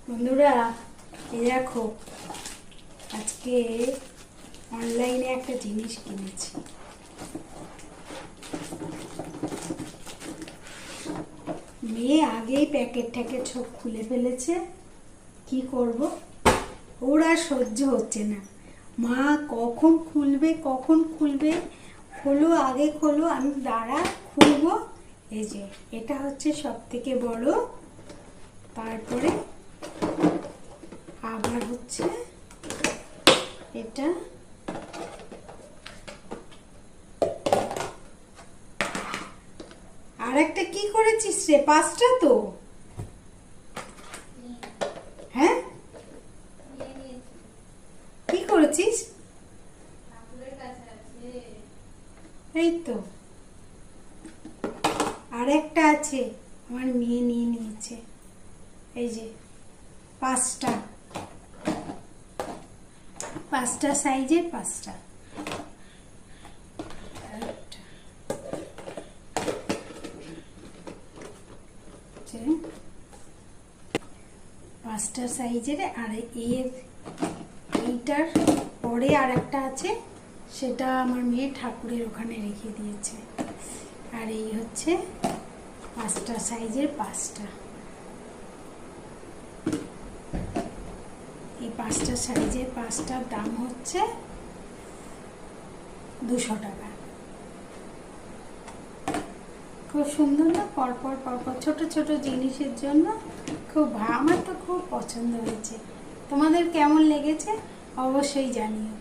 বন্ধুরা, এই দেখো আজকে অনলাইনে একটা জিনিস কিনেছি। মেয়ে আগেই প্যাকেট সব খুলে ফেলেছে। কি করব, ওর আর সহ্য হচ্ছে না। মা কখন খুলবে, খোলো আগে খোলো। আমি দাঁড়া খুলবো। এই যে এটা হচ্ছে সব থেকে বড়, তারপরে আবার হচ্ছে এটা, আর একটা কি করেছিস রে? 5টা তো, হ্যাঁ কি করেছিস? এই তো আর একটা আছে, আমার মেয়ে নিয়ে নিয়েছে। এই যে 5টা সাইজের 5টা। 5টা সাইজের। আর এইটার পরে আর একটা আছে, সেটা আমার মেয়ে ঠাকুরের ওখানে রেখে দিয়েছে। আর এই হচ্ছে 5টা সাইজের 5টা। এই 5টা সাইজের 5টার দাম হচ্ছে 200 টাকা। খুব সুন্দর না? পরপর ছোট ছোট জিনিসের জন্য আমার তো খুব পছন্দ হয়েছে। তোমাদের কেমন লেগেছে অবশ্যই জানিও।